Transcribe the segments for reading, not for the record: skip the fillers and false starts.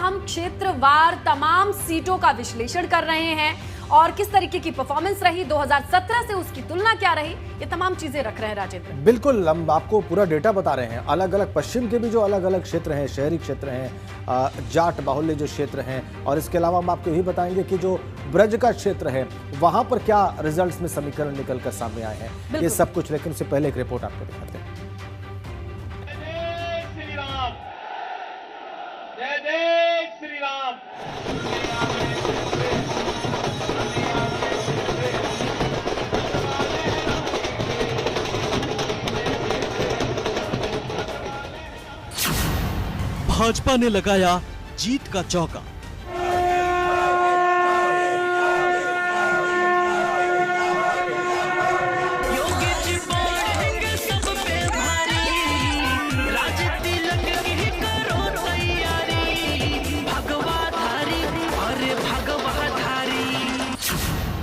हम क्षेत्रवार तमाम सीटों का विश्लेषण कर रहे हैं और किस तरीके की परफॉर्मेंस रही 2017 से, उसकी तुलना क्या रही, ये तमाम चीजें रख रहे हैं राजेंद्र। बिल्कुल, हम आपको पूरा डेटा बता रहे हैं। अलग अलग पश्चिम के भी जो अलग अलग क्षेत्र हैं, शहरी क्षेत्र हैं, जाट बाहुल्य जो क्षेत्र हैं, और इसके अलावा हम आपको यही बताएंगे कि जो ब्रज का क्षेत्र है वहां पर क्या रिजल्ट्स में समीकरण निकल कर सामने आए हैं, ये सब कुछ। लेकिन उससे पहले एक रिपोर्ट आपको दिखाते हैं। जय जय श्री राम। भाजपा ने लगाया जीत का चौका।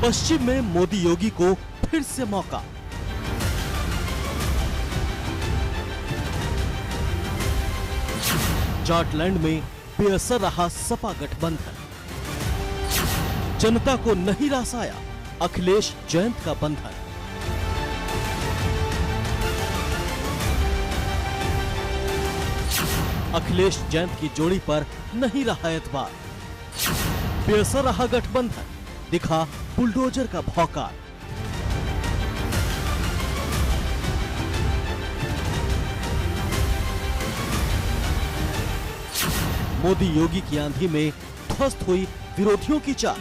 पश्चिम में मोदी योगी को फिर से मौका। जाटलैंड में बेअसर रहा सपा गठबंधन। जनता को नहीं रासाया अखिलेश जयंत का बंधन। अखिलेश जयंत की जोड़ी पर नहीं रहा एतबार। बेअसर रहा गठबंधन, दिखा बुलडोजर का भौकाल। मोदी योगी की आंधी में ध्वस्त हुई विरोधियों की चाल।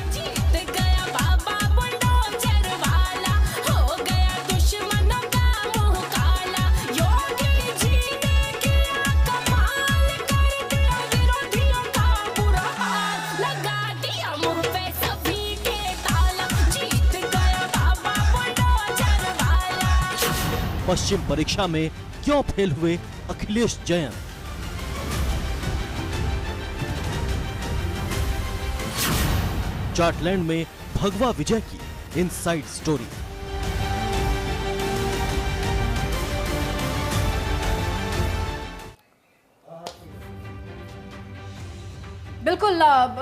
पश्चिम परीक्षा में क्यों फेल हुए अखिलेश जयंत? जाटलैंड में भगवा विजय की इनसाइड स्टोरी। बिल्कुल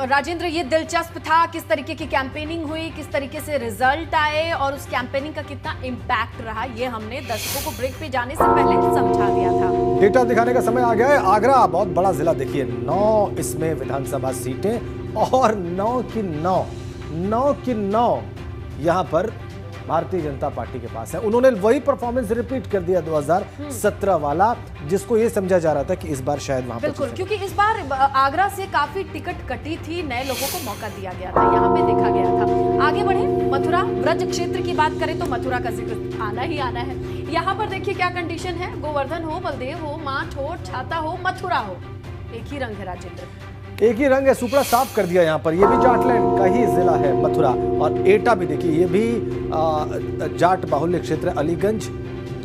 राजेंद्र, ये दिलचस्प था किस तरीके की कैंपेनिंग हुई, किस तरीके से रिजल्ट आए और उस कैंपेनिंग का कितना इम्पैक्ट रहा, ये हमने दर्शकों को ब्रेक पे जाने से पहले समझा दिया था। डेटा दिखाने का समय आ गया है। आगरा बहुत बड़ा जिला, देखिए 9 इसमें विधानसभा सीटें और 9 की 9 यहाँ पर भारतीय जनता पार्टी के पास है। उन्होंने वही परफॉर्मेंस रिपीट कर दिया 2017 वाला, जिसको ये समझा जा रहा था कि इस बार शायद वहां पर बिल्कुल, क्योंकि इस बार आगरा से काफी टिकट कटी थी, नए लोगों को मौका दिया गया था, यहाँ पे देखा गया था। आगे बढ़े, मथुरा ब्रज क्षेत्र की बात करें तो मथुरा का जिक्र आना ही आना है। यहाँ पर देखिए क्या कंडीशन है, गोवर्धन हो, बलदेव हो, माँ छोट छाता हो, मथुरा हो, एक ही रंग है राजेंद्र, एक ही रंग है। सुपड़ा साफ कर दिया यहाँ पर। ये भी जाटलैंड का ही जिला है मथुरा, और एटा भी देखिए, ये भी जाट बाहुल्य क्षेत्र। अलीगंज,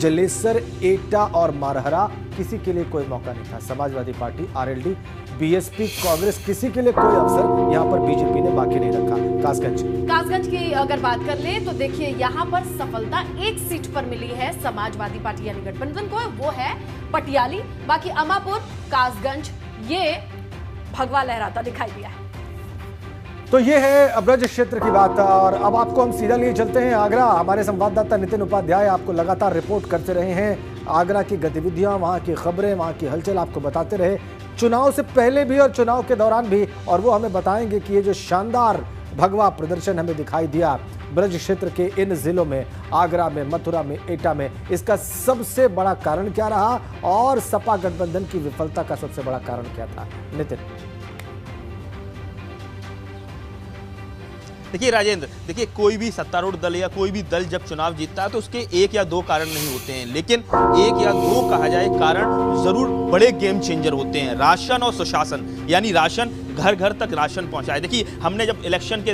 जलेसर, एटा और मारहरा, किसी के लिए कोई मौका नहीं था। Samajwadi party, RLD, BSP, Congress, किसी के लिए कोई अवसर यहाँ पर बीजेपी ने बाकी नहीं रखा। कासगंज की अगर बात कर ले तो देखिए यहाँ पर सफलता एक सीट पर मिली है समाजवादी पार्टी यानी गठबंधन को, वो है पटियाली। बाकी अमापुर, कासगंज, ये भगवा लहराता दिखाई दिया है। तो ये है ब्रज क्षेत्र की बात। और अब आपको हम सीधा लिए चलते हैं आगरा। हमारे संवाददाता नितिन उपाध्याय आपको लगातार रिपोर्ट करते रहे हैं आगरा की गतिविधियां, वहां की खबरें, वहां की हलचल आपको बताते रहे, चुनाव से पहले भी और चुनाव के दौरान भी। और वो हमें बताएंगे कि ये जो शानदार भगवा प्रदर्शन हमें दिखाई दिया ब्रज क्षेत्र के इन जिलों में, आगरा में, मथुरा में, एटा में, इसका सबसे बड़ा कारण क्या रहा और सपा गठबंधन की विफलता का सबसे बड़ा कारण क्या था? नितिन। देखिए राजेंद्र, देखिए कोई भी सत्तारूढ़ दल या कोई भी दल जब चुनाव जीतता है तो उसके 1 या 2 कारण नहीं होते हैं, लेकिन 1 या 2 कहा जाए कारण जरूर बड़े गेम चेंजर होते हैं। राशन और सुशासन, यानी राशन, घर घर तक राशन पहुंचाए। देखिए हमने जब इलेक्शन के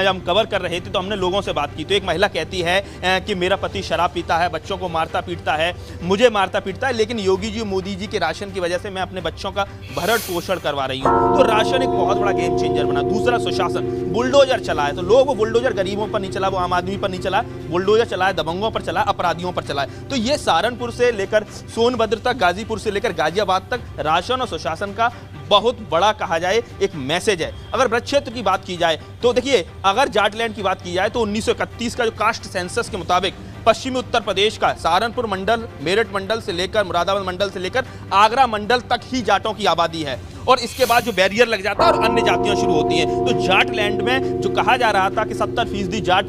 हम कवर कर रहे थे तो हमने लोगों से बात की, तो एक महिला कहती है कि मेरा पति शराब पीता है, बच्चों को मारता पीटता है, मुझे मारता पीटता है, लेकिन योगी जी, मोदी जी के राशन की वजह से मैं अपने बच्चों का भरण पोषण करवा रही हूँ। तो राशन एक बहुत बड़ा गेम चेंजर बना। दूसरा सुशासन, बुलडोजर चला है, तो लोग वो बुलडोजर गरीबों पर नहीं चला, वो आम आदमी पर नहीं चला, बुलडोजर चला है दबंगों पर चला, अपराधियों पर चला है। तो ये सहारनपुर से लेकर सोनभद्र तक, गाजीपुर से लेकर गाजियाबाद तक राशन और सुशासन का बहुत बड़ा कहा जाए एक मैसेज है। अगर ब्रज क्षेत्र की बात की जाए तो देखिए, अगर जाटलैंड की बात की जाए तो 1931 का जो कास्ट सेंसस के मुताबिक पश्चिमी उत्तर प्रदेश का सहारनपुर मंडल, मेरठ मंडल से लेकर मुरादाबाद मंडल से लेकर आगरा मंडल तक ही जाटों की आबादी है, और इसके बाद जो बैरियर लग जाता है और अन्य जातियां शुरू होती हैं। तो जाटलैंड में जो कहा जा रहा था कि 70% जाट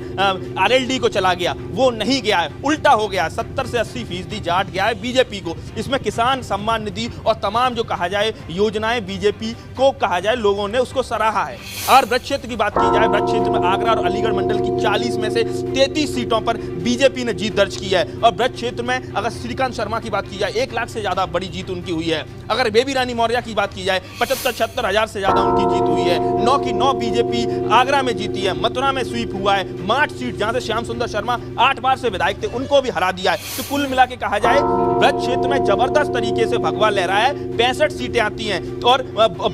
आरएलडी को चला गया, वो नहीं गया है, उल्टा हो गया। 70 से 80% जाट गया है बीजेपी को। इसमें किसान सम्मान निधि और तमाम जो कहा जाए योजनाएं बीजेपी को कहा जाए लोगों ने उसको सराहा है। और ब्रज क्षेत्र की बात की जाए, ब्रज क्षेत्र में आगरा और अलीगढ़ मंडल की 40 में से 33 सीटों पर बीजेपी ने जीत दर्ज की है। और ब्रज क्षेत्र में अगर श्रीकांत शर्मा की बात की जाए, 1 लाख से ज्यादा बड़ी जीत उनकी हुई है। अगर बेबी रानी मौर्य की बात की जाए, 75-76 हजार से ज्यादा उनकी जीत हुई है। 9 की 9 बीजेपी आगरा में जीती है। मथुरा में स्वीप हुआ है। माठ सीट जहां से श्याम सुंदर शर्मा 8 बार से विधायक थे, उनको भी हरा दिया है। तो कुल मिला के कहा जाए ब्रज क्षेत्र में जबरदस्त तरीके से भगवा लहरा है। 65 सीटें आती हैं और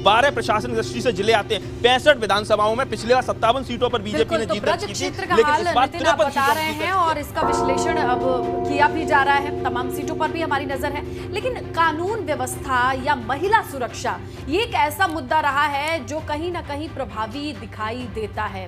12 प्रशासन दृष्टि से जिले आते हैं। 65 विधानसभाओं में पिछले बार 57 सीटों पर बीजेपी ने जीत दर्ज की थी, क्षेत्र का लेकिन हाल इस बार नितिन आप 53 बता रहे हैं और इसका विश्लेषण अब किया भी जा रहा है। तमाम सीटों पर भी हमारी नजर है, लेकिन कानून व्यवस्था या महिला सुरक्षा ये एक ऐसा मुद्दा रहा है जो कहीं ना कहीं प्रभावी दिखाई देता है।